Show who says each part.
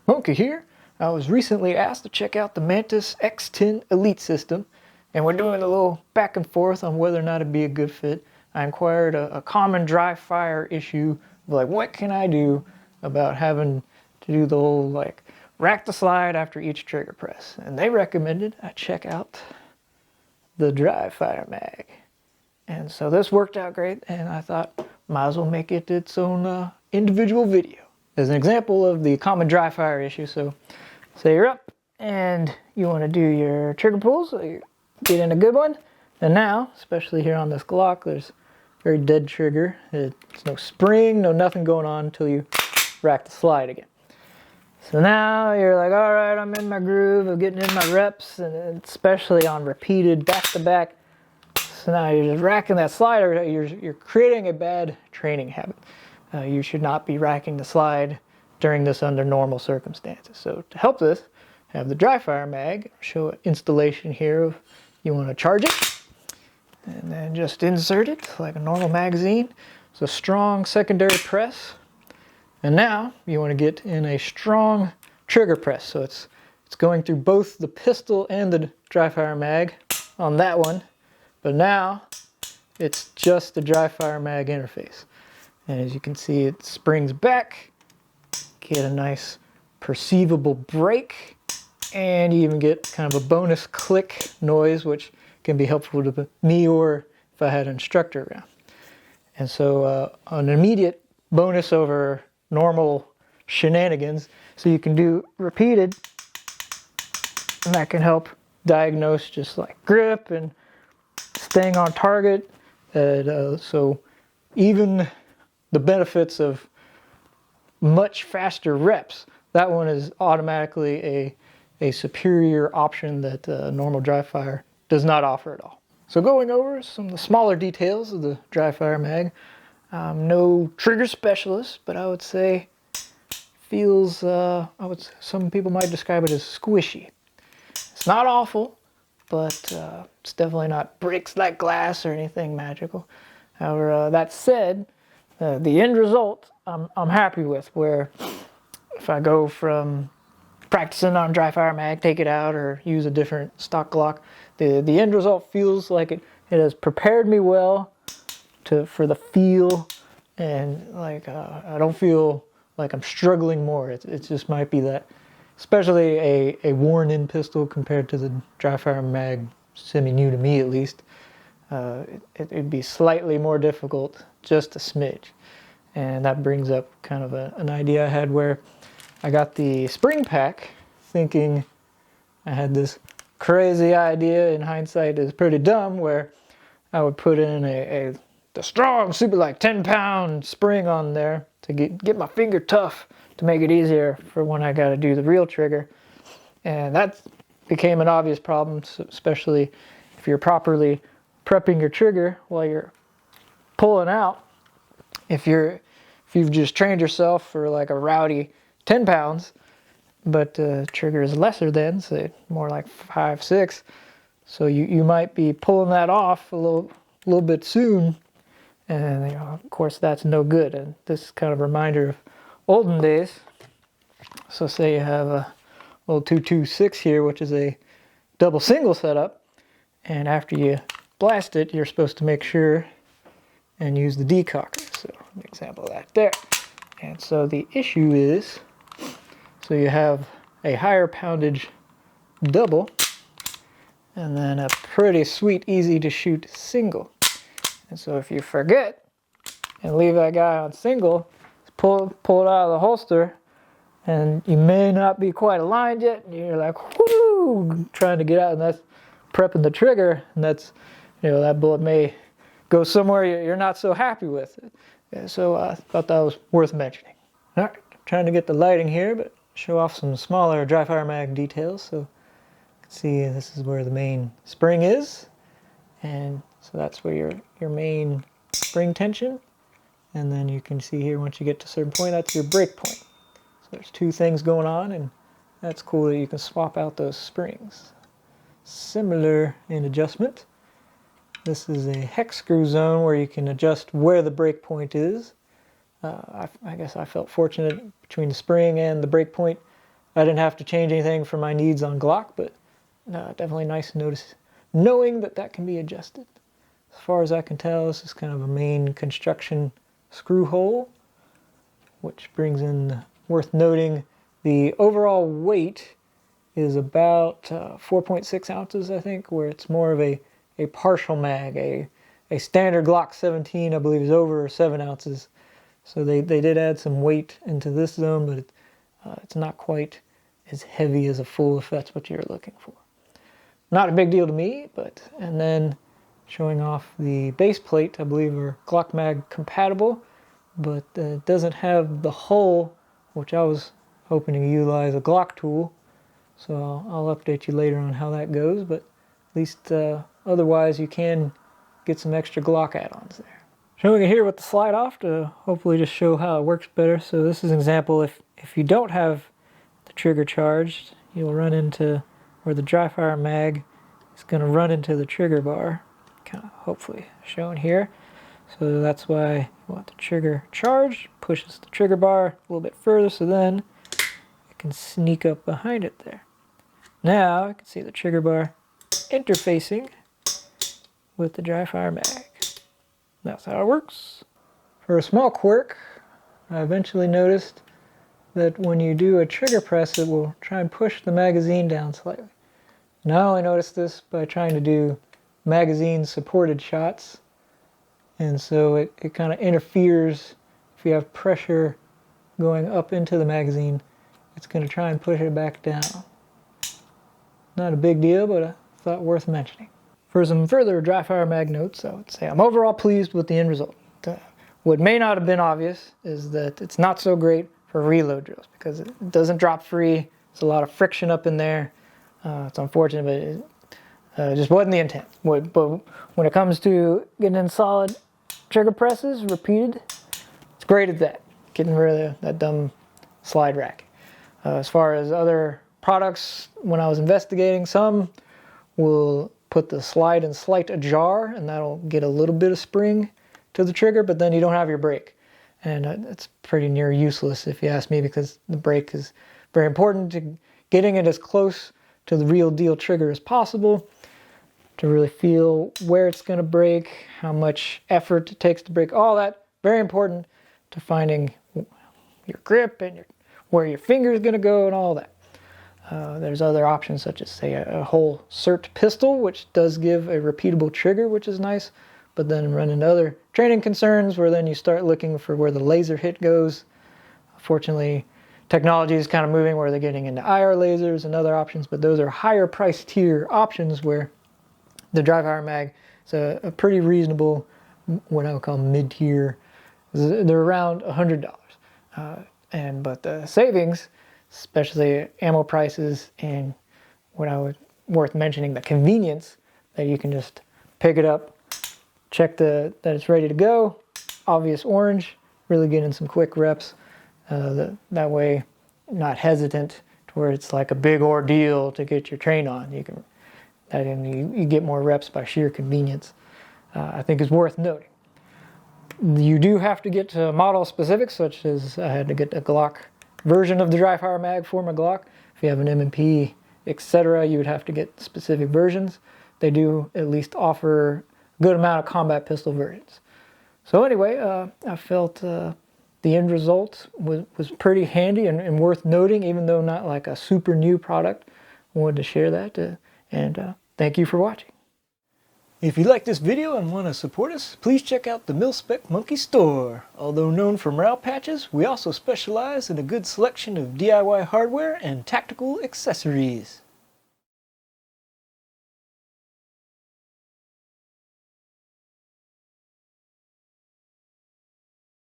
Speaker 1: Monkey here. I was recently asked to check out the Mantis X10 Elite system, and we're doing a little back and forth on whether or not it'd be a good fit. I inquired a common dry fire issue of like, what can I do about having to do the whole like rack the slide after each trigger press, and they recommended I check out the dry fire mag. And so this worked out great, and I thought might as well make it its own individual video as an example of the common dry fire issue. So say you're up and you want to do your trigger pulls, so you get in a good one. And now, especially here on this Glock, there's very dead trigger. There's no spring, no nothing going on until you rack the slide again. So now you're like, all right, I'm in my groove of getting in my reps, and especially on repeated back-to-back. So now you're just racking that slider. You're creating a bad training habit. You should not be racking the slide during this under normal circumstances. So to help this, have the dry fire mag. Show an installation here of you want to charge it, and then just insert it like a normal magazine. It's a strong secondary press, and now you want to get in a strong trigger press. So it's going through both the pistol and the dry fire mag on that one, but now it's just the dry fire mag interface. And as you can see, it springs back, get a nice perceivable break, and you even get kind of a bonus click noise, which can be helpful to me or if I had an instructor around. And so an immediate bonus over normal shenanigans, so you can do repeated, and that can help diagnose just like grip and staying on target. So even the benefits of much faster reps, that one is automatically a superior option that normal dry fire does not offer at all. So going over some of the smaller details of the dry fire mag. No trigger specialist, but I would say feels, some people might describe it as squishy. It's not awful, but it's definitely not breaks like glass or anything magical. However, that said, the end result I'm happy with, where if I go from practicing on dry fire mag, take it out, or use a different stock Glock, the end result feels like it has prepared me well for the feel, and like I don't feel like I'm struggling more. It just might be that, especially a worn-in pistol compared to the dry fire mag, semi-new to me at least, it'd be slightly more difficult, just a smidge. And that brings up kind of an idea I had where I got the spring pack thinking I had this crazy idea. In hindsight, is pretty dumb, where I would put in the strong, super like 10-pound spring on there to get my finger tough to make it easier for when I got to do the real trigger. And that became an obvious problem, especially if you're properly prepping your trigger while you're pulling out. If you've just trained yourself for like a rowdy 10 pounds, but trigger is lesser than, say more like 5, 6, so you might be pulling that off a little bit soon, and of course that's no good. And this is kind of a reminder of olden days. So say you have a little 226 here, which is a double single setup, and after you blast it, you're supposed to make sure and use the decocker. So an example of that there. And so the issue is, so you have a higher poundage double, and then a pretty sweet, easy to shoot single. And so if you forget and leave that guy on single, pull it out of the holster, and you may not be quite aligned yet, and you're like, whoo, trying to get out, and that's prepping the trigger, and that's, that bullet may go somewhere you're not so happy with it. Yeah, so I thought that was worth mentioning. All right, trying to get the lighting here, but show off some smaller dry fire mag details. So you can see this is where the main spring is, and so that's where your main spring tension. And then you can see here, once you get to a certain point, that's your break point. So there's two things going on, and that's cool that you can swap out those springs. Similar in adjustment. This is a hex screw zone where you can adjust where the break point is. I guess I felt fortunate between the spring and the break point. I didn't have to change anything for my needs on Glock, but definitely nice to notice knowing that that can be adjusted. As far as I can tell, this is kind of a main construction screw hole, which brings in, worth noting, the overall weight is about 4.6 ounces, I think, where it's more of a partial mag. A standard Glock 17, I believe, is over 7 ounces. So they did add some weight into this zone, but it's not quite as heavy as a full, if that's what you're looking for. Not a big deal to me, but, and then showing off the base plate, I believe are Glock mag compatible, but it doesn't have the hull, which I was hoping to utilize a Glock tool. So I'll update you later on how that goes, but at least otherwise you can get some extra Glock add-ons there. Showing it here with the slide off to hopefully just show how it works better. So this is an example, if you don't have the trigger charged, you'll run into where the dry fire mag is going to run into the trigger bar, kind of hopefully shown here. So that's why you want the trigger charged, pushes the trigger bar a little bit further, so then it can sneak up behind it there. Now you can see the trigger bar interfacing with the dry fire mag. That's how it works. For a small quirk, I eventually noticed that when you do a trigger press, it will try and push the magazine down slightly. Now I only noticed this by trying to do magazine supported shots, and so it kind of interferes. If you have pressure going up into the magazine, it's going to try and push it back down. Not a big deal, but I thought worth mentioning. For some further dry fire mag notes, I would say I'm overall pleased with the end result. What may not have been obvious is that it's not so great for reload drills because it doesn't drop free. There's a lot of friction up in there. It's unfortunate, but it just wasn't the intent. But when it comes to getting in solid trigger presses, repeated, it's great at that. Getting rid of that dumb slide rack. As far as other products, when I was investigating, some will put the slide and slight ajar, and that'll get a little bit of spring to the trigger, but then you don't have your brake. And it's pretty near useless if you ask me, because the brake is very important to getting it as close to the real deal trigger as possible, to really feel where it's going to break, how much effort it takes to break, all that. Very important to finding your grip and where your finger is going to go and all that. There's other options such as, say, a whole SIRT pistol, which does give a repeatable trigger, which is nice, but then run into other training concerns where then you start looking for where the laser hit goes. Fortunately, technology is kind of moving where they're getting into IR lasers and other options, but those are higher price tier options where the dry fire mag is a pretty reasonable, what I would call mid-tier. They're around $100. But the savings, especially ammo prices, and what I would worth mentioning, the convenience that you can just pick it up, check that it's ready to go, obvious orange, really getting some quick reps. That way, not hesitant to where it's like a big ordeal to get your train on. You get more reps by sheer convenience. I think is worth noting. You do have to get to model specifics, such as I had to get a Glock version of the dry fire mag for my Glock. If you have an M&P, etc., you would have to get specific versions. They do at least offer a good amount of combat pistol versions. So anyway, I felt the end result was pretty handy and worth noting, even though not like a super new product. I wanted to share that, and thank you for watching. If you like this video and want to support us, please check out the MIL-SPEC Monkey Store. Although known for morale patches, we also specialize in a good selection of DIY hardware and tactical accessories.